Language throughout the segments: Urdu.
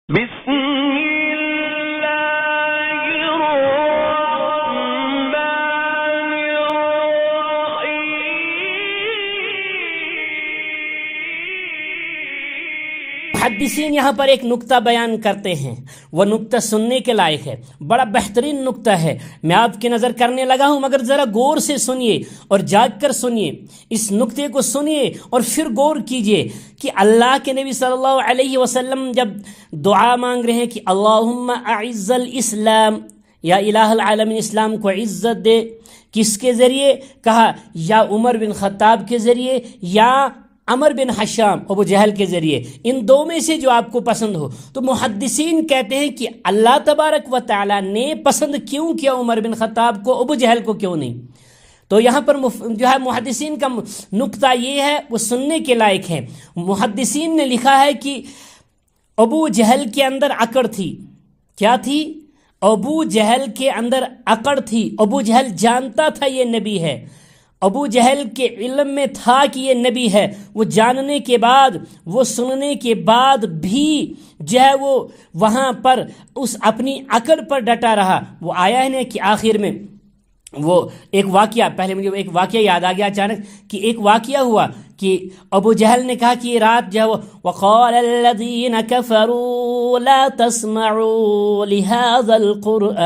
بسم اللہ الرحمن الرحیم۔ محدثین یہاں پر ایک نکتہ بیان کرتے ہیں، وہ نکتہ سننے کے لائق ہے، بڑا بہترین نکتہ ہے۔ میں آپ کی نظر کرنے لگا ہوں، مگر ذرا غور سے سنیے اور جاگ کر سنیے، اس نکتے کو سنیے اور پھر غور کیجئے کہ اللہ کے نبی صلی اللہ علیہ وسلم جب دعا مانگ رہے ہیں کہ اللہم اعز الاسلام، یا الہ العالمین اسلام کو عزت دے، کس کے ذریعے؟ کہا یا عمر بن خطاب کے ذریعے یا عمر بن حشام ابو جہل کے ذریعے، ان دو میں سے جو آپ کو پسند ہو۔ تو محدثین کہتے ہیں کہ اللہ تبارک و تعالیٰ نے پسند کیوں کیا عمر بن خطاب کو، ابو جہل کو کیوں نہیں؟ تو یہاں پر جو ہے محدثین کا نکتہ یہ ہے، وہ سننے کے لائق ہے۔ محدثین نے لکھا ہے کہ ابو جہل کے اندر اکڑ تھی۔ کیا تھی؟ ابو جہل کے اندر اکڑ تھی۔ ابو جہل جانتا تھا یہ نبی ہے، ابو جہل کے علم میں تھا کہ یہ نبی ہے، وہ جاننے کے بعد، وہ سننے کے بعد بھی جو ہے وہ وہاں پر اس اپنی اکڑ پر ڈٹا رہا۔ وہ آیا ہے نا کہ آخر میں وہ ایک واقعہ، پہلے مجھے ایک واقعہ یاد آ گیا اچانک کہ ایک واقعہ ہوا کہ ابو جہل نے کہا کہ یہ رات جو ہے وہ وَقَالَ الَّذِينَ كَفَرُوا لَا تَسْمَعُوا لِهَذَا الْقُرْآنِ،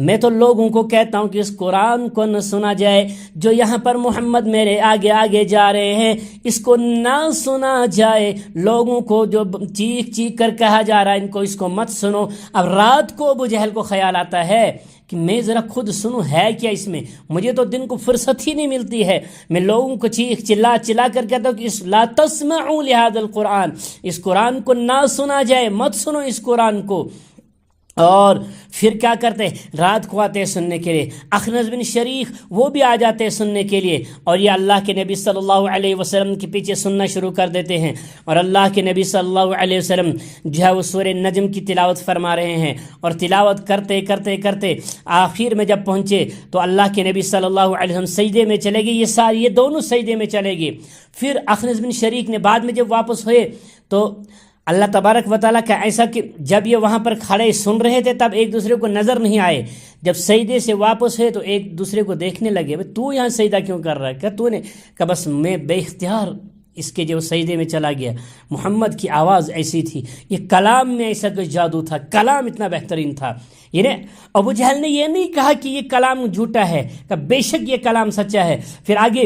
میں تو لوگوں کو کہتا ہوں کہ اس قرآن کو نہ سنا جائے، جو یہاں پر محمد میرے آگے آگے جا رہے ہیں اس کو نہ سنا جائے، لوگوں کو جو چیخ چیخ کر کہا جا رہا ہے ان کو، اس کو مت سنو۔ اب رات کو ابو جہل کو خیال آتا ہے کہ میں ذرا خود سنوں ہے کیا اس میں، مجھے تو دن کو فرصت ہی نہیں ملتی ہے، میں لوگوں کو چیخ چلا چلا کر کہتا ہوں کہ اس لا تسمعوا لهذا القرآن، اس قرآن کو نہ سنا جائے، مت سنو اس قرآن کو۔ اور پھر کیا کرتے ہیں؟ رات کو آتے ہیں سننے کے لیے، اخنس بن شریک وہ بھی آ جاتے ہیں سننے کے لیے، اور یہ اللہ کے نبی صلی اللہ علیہ وسلم کے پیچھے سننا شروع کر دیتے ہیں۔ اور اللہ کے نبی صلی اللہ علیہ وسلم جو ہے وہ سورہ نجم کی تلاوت فرما رہے ہیں، اور تلاوت کرتے کرتے کرتے آخر میں جب پہنچے تو اللہ کے نبی صلی اللہ علیہ وسلم سجدے میں چلے گئے، یہ دونوں سجدے میں چلے گئے۔ پھر اخنس بن شریک نے بعد میں جب واپس ہوئے تو اللہ تبارک و تعالیٰ کا ایسا کہ جب یہ وہاں پر کھڑے سن رہے تھے تب ایک دوسرے کو نظر نہیں آئے، جب سجدے سے واپس ہوئے تو ایک دوسرے کو دیکھنے لگے، تو یہاں سجدہ کیوں کر رہا ہے؟ کہ تو نے کہا بس میں بے اختیار اس کے جو سجدے میں چلا گیا۔ محمد کی آواز ایسی تھی، یہ کلام میں ایسا کوئی جادو تھا، کلام اتنا بہترین تھا۔ یعنی ابو جہل نے یہ نہیں کہا کہ یہ کلام جھوٹا ہے، کہ بے شک یہ کلام سچا ہے۔ پھر آگے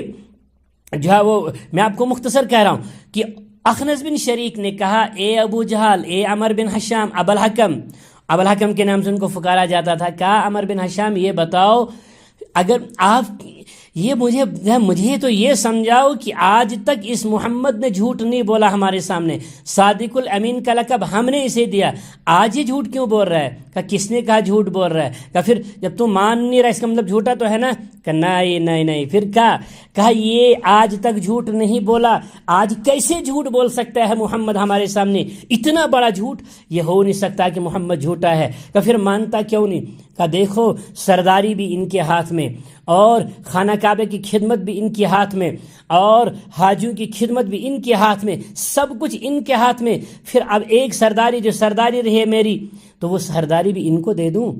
جو ہے وہ میں آپ کو مختصر کہہ رہا ہوں کہ اخنس بن شریک نے کہا اے ابو جہل، اے عمر بن حشام، ابو الحکم کے نام سے ان کو پکارا جاتا تھا، کہا عمر بن حشام یہ بتاؤ، اگر آپ یہ مجھے تو یہ سمجھاؤ کہ آج تک اس محمد نے جھوٹ نہیں بولا ہمارے سامنے، صادق الامین کا لقب ہم نے اسے دیا، آج یہ جھوٹ کیوں بول رہا ہے؟ کہ کس نے کہا جھوٹ بول رہا ہے؟ کہ پھر جب تم مان نہیں رہا اس کا مطلب جھوٹا تو ہے نا؟ کہ نہیں، پھر کہا یہ آج تک جھوٹ نہیں بولا، آج کیسے جھوٹ بول سکتا ہے محمد ہمارے سامنے؟ اتنا بڑا جھوٹ یہ ہو نہیں سکتا کہ محمد جھوٹا ہے۔ کہ پھر مانتا کیوں نہیں؟ کہ دیکھو سرداری بھی ان کے ہاتھ میں، اور خانہ کعبہ کی خدمت بھی ان کے ہاتھ میں، اور حاجیوں کی خدمت بھی ان کے ہاتھ میں، سب کچھ ان کے ہاتھ میں، پھر اب ایک سرداری جو سرداری رہی ہے میری تو وہ سرداری بھی ان کو دے دوں؟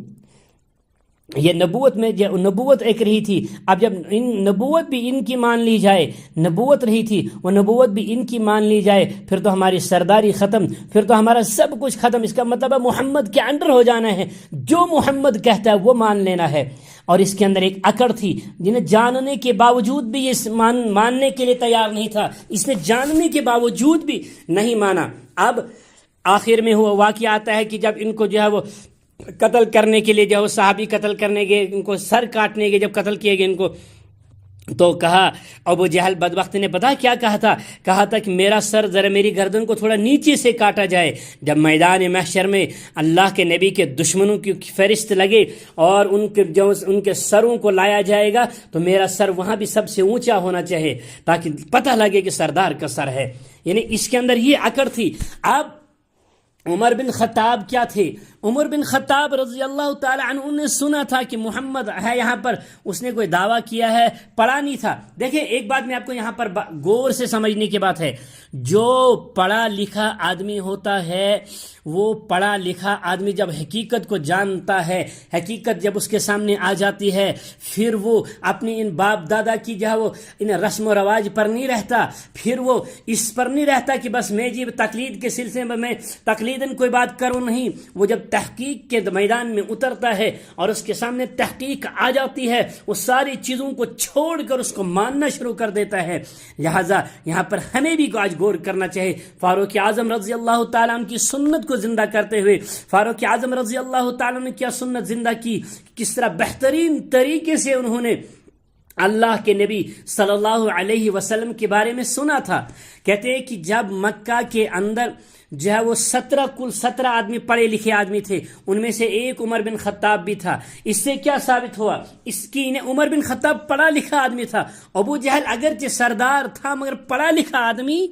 یہ نبوت میں جو نبوت ایک رہی تھی، اب جب نبوت بھی ان کی مان لی جائے، نبوت رہی تھی وہ نبوت بھی ان کی مان لی جائے، پھر تو ہماری سرداری ختم، پھر تو ہمارا سب کچھ ختم۔ اس کا مطلب ہے محمد کے انڈر ہو جانا ہے، جو محمد کہتا ہے وہ مان لینا ہے۔ اور اس کے اندر ایک اکڑ تھی، جنہیں جاننے کے باوجود بھی یہ ماننے کے لیے تیار نہیں تھا، اس نے جاننے کے باوجود بھی نہیں مانا۔ اب آخر میں ہوا واقعہ آتا ہے کہ جب ان کو جو ہے وہ قتل کرنے کے لیے جو صحابی قتل کرنے گئے، ان کو سر کاٹنے کے جب قتل کیے گئے ان کو، تو کہا ابو جہل بدبخت نے پتا کیا کہا تھا کہ میرا سر ذرا میری گردن کو تھوڑا نیچے سے کاٹا جائے، جب میدان محشر میں اللہ کے نبی کے دشمنوں کی فہرست لگے اور ان کے سروں کو لایا جائے گا تو میرا سر وہاں بھی سب سے اونچا ہونا چاہیے تاکہ پتہ لگے کہ سردار کا سر ہے۔ یعنی اس کے اندر یہ اکڑ تھی۔ اب عمر بن خطاب کیا تھے؟ عمر بن خطاب رضی اللہ تعالی عنہ نے سنا تھا کہ محمد ہے یہاں پر، اس نے کوئی دعویٰ کیا ہے، پڑھا نہیں تھا. دیکھیں ایک بات میں آپ کو یہاں پر غور سے سمجھنے کی بات ہے، جو پڑھا لکھا آدمی ہوتا ہے، وہ پڑھا لکھا آدمی جب حقیقت کو جانتا ہے، حقیقت جب اس کے سامنے آ جاتی ہے، پھر وہ اپنی ان باپ دادا کی جو ہے وہ ان رسم و رواج پر نہیں رہتا، پھر وہ اس پر نہیں رہتا کہ بس میں جی تقلید کے سلسلے میں تقلیداً کوئی بات کروں. نہیں، وہ جب تحقیق کے میدان میں اترتا ہے اور اس کے سامنے تحقیق آ جاتی ہے، وہ ساری چیزوں کو چھوڑ کر اس کو ماننا شروع کر دیتا ہے. لہٰذا یہاں پر ہمیں بھی آج غور کرنا چاہیے. فاروق اعظم رضی اللہ تعالیٰ عنہ کی سنت کو زندہ کرتے ہوئے، فاروق اعظم رضی اللہ تعالیٰ نے کیا سنت زندہ کی، کس طرح بہترین طریقے سے انہوں نے اللہ کے نبی صلی اللہ علیہ وسلم کے بارے میں سنا تھا. کہتے ہیں کہ جب مکہ کے اندر جو ہے وہ 17 آدمی پڑھے لکھے آدمی تھے، ان میں سے ایک عمر بن خطاب بھی تھا. اس سے کیا ثابت ہوا؟ اس کی عمر بن خطاب پڑھا لکھا آدمی تھا. ابو جہل اگرچہ سردار تھا مگر پڑھا لکھا آدمی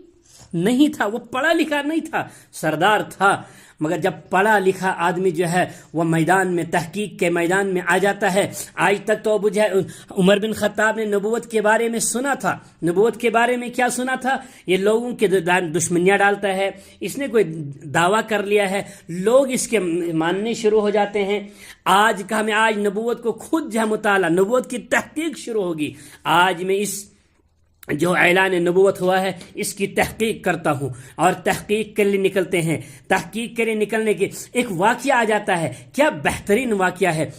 نہیں تھا. وہ پڑھا لکھا نہیں تھا، سردار تھا، مگر جب پڑھا لکھا آدمی جو ہے وہ میدان میں تحقیق کے میدان میں آ جاتا ہے. آج تک تو ابو جہل عمر بن خطاب نے نبوت کے بارے میں سنا تھا. نبوت کے بارے میں کیا سنا تھا؟ یہ لوگوں کے دشمنیاں ڈالتا ہے، اس نے کوئی دعویٰ کر لیا ہے، لوگ اس کے ماننے شروع ہو جاتے ہیں. آج کا میں آج نبوت کو خود جو ہے مطالعہ، نبوت کی تحقیق شروع ہوگی. آج میں اس جو اعلان نبوت ہوا ہے اس کی تحقیق کرتا ہوں، اور تحقیق کے لیے نکلتے ہیں. تحقیق کے لیے نکلنے کے ایک واقعہ آ جاتا ہے. کیا بہترین واقعہ ہے.